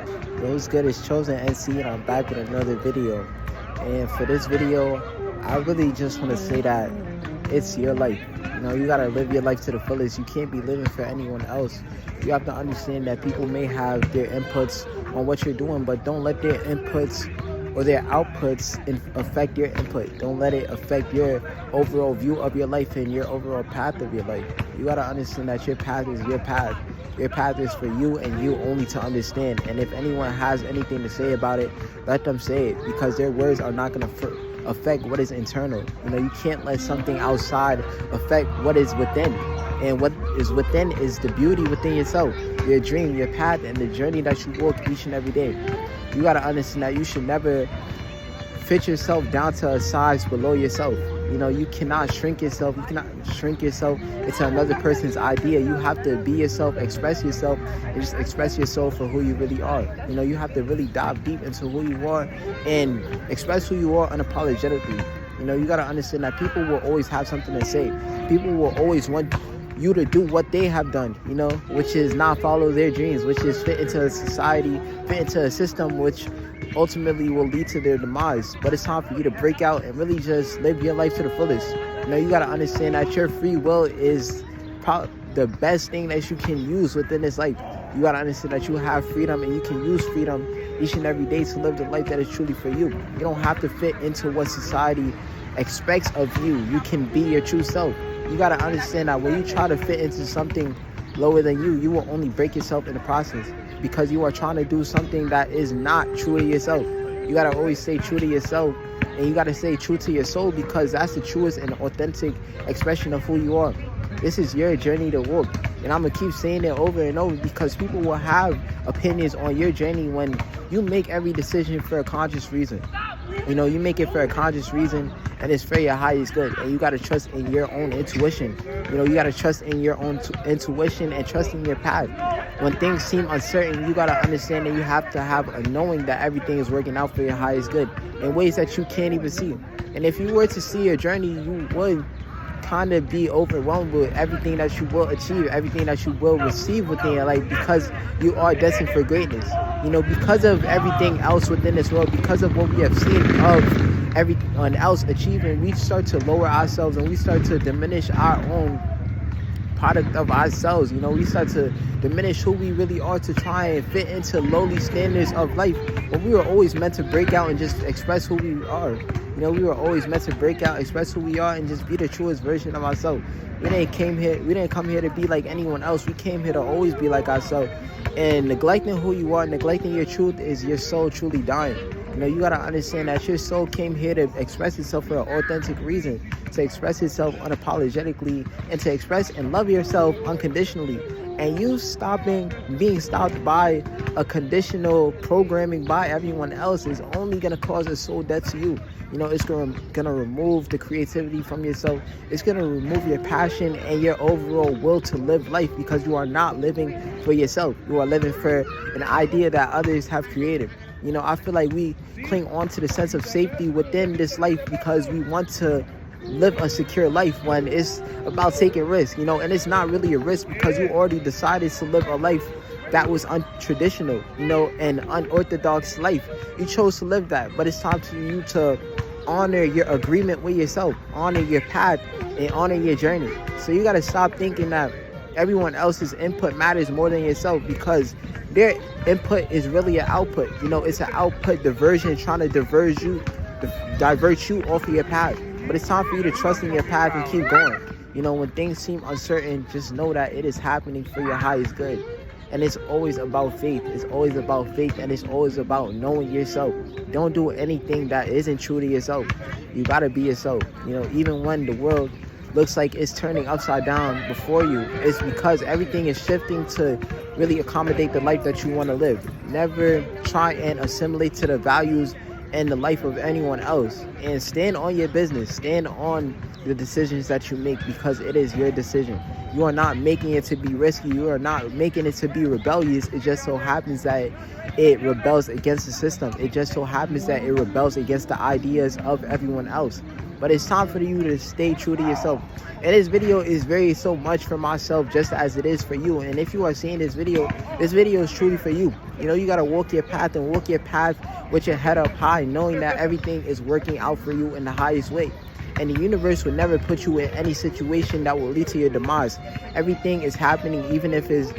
What's good? It's Chosen NC, and I'm back with another video. And for this video, I really just want to say that it's your life. You gotta live your life to the fullest. You can't be living for anyone else. You have to understand that people may have their inputs on what you're doing, but don't let their inputs or their outputs affect your input. Don't let it affect your overall view of your life and your overall path of your life. You gotta understand that your path is your path. Your path is for you and you only to understand. And if anyone has anything to say about it, let them say it, because their words are not going to affect what is internal. You can't let something outside affect what is within. And what is within is the beauty within yourself, your dream, your path, and the journey that you walk each and every day. You got to understand that you should never fit yourself down to a size below yourself. You cannot shrink yourself. You cannot shrink yourself into another person's idea. You have to be yourself, express yourself, and just express yourself for who you really are. You have to really dive deep into who you are and express who you are unapologetically. You got to understand that people will always have something to say. People will always want you to do what they have done, which is not follow their dreams, which is fit into a society, fit into a system, which ultimately will lead to their demise. But it's time for you to break out and really just live your life to the fullest. You got to understand that your free will is probably the best thing that you can use within this life. You got to understand that you have freedom and you can use freedom each and every day to live the life that is truly for you. You don't have to fit into what society expects of you. You can be your true self. You got to understand that when you try to fit into something lower than you, you will only break yourself in the process, because you are trying to do something that is not true to yourself. You got to always stay true to yourself, and you got to stay true to your soul, because that's the truest and authentic expression of who you are. This is your journey to walk, and I'm going to keep saying it over and over, because people will have opinions on your journey when you make every decision for a conscious reason. You make it for a conscious reason, and it's for your highest good. And you got to trust in your own intuition. You got to trust in your own intuition and trust in your path. When things seem uncertain, you got to understand that you have to have a knowing that everything is working out for your highest good in ways that you can't even see. And if you were to see your journey, you would kind of be overwhelmed with everything that you will achieve, everything that you will receive within your life, because you are destined for greatness. Because of everything else within this world, because of what we have seen of everyone else achieving, we start to lower ourselves and we start to diminish our own product of ourselves. We start to diminish who we really are to try and fit into lowly standards of life. But we were always meant to break out and just express who we are. We were always meant to break out, express who we are, and just be the truest version of ourselves. We didn't come here to be like anyone else. We came here to always be like ourselves. And neglecting who you are, neglecting your truth, is your soul truly dying. You gotta understand that your soul came here to express itself for an authentic reason, to express itself unapologetically, and to express and love yourself unconditionally. And you being stopped by a conditional programming by everyone else is only gonna cause a soul death to you. It's gonna remove the creativity from yourself. It's gonna remove your passion and your overall will to live life, because you are not living for yourself. You are living for an idea that others have created. I feel like we cling on to the sense of safety within this life because we want to live a secure life, when it's about taking risks, and it's not really a risk, because you already decided to live a life that was untraditional, an unorthodox life. You chose to live that, but it's time for you to honor your agreement with yourself, honor your path, and honor your journey. So you got to stop thinking that everyone else's input matters more than yourself, because their input is really an output. It's an output diversion trying to divert you off of your path. But it's time for you to trust in your path and keep going. When things seem uncertain, just know that it is happening for your highest good. And it's always about faith. It's always about faith, and it's always about knowing yourself. Don't do anything that isn't true to yourself. You gotta be yourself. Even when the world looks like it's turning upside down before you, it's because everything is shifting to really accommodate the life that you want to live. Never try and assimilate to the values and the life of anyone else, and stand on your business. Stand on the decisions that you make, because it is your decision. You are not making it to be risky. You are not making it to be rebellious. It just so happens that it rebels against the system. It just so happens that it rebels against the ideas of everyone else. But it's time for you to stay true to yourself. And this video is very so much for myself just as it is for you. And if you are seeing this video is truly for you. You know, you got to walk your path and walk your path with your head up high, knowing that everything is working out for you in the highest way. And the universe will never put you in any situation that will lead to your demise. Everything is happening, even if it's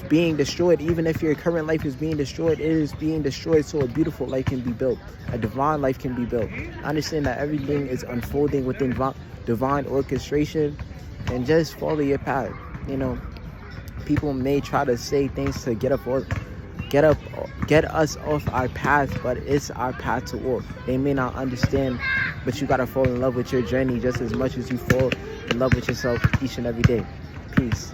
being destroyed, even if your current life is being destroyed, it is being destroyed so a beautiful life can be built, a divine life can be built. Understand that everything is unfolding within divine orchestration, and just follow your path. You know, people may try to say things to get us off our path, but it's our path to walk. They may not understand, but you gotta fall in love with your journey just as much as you fall in love with yourself each and every day. Peace.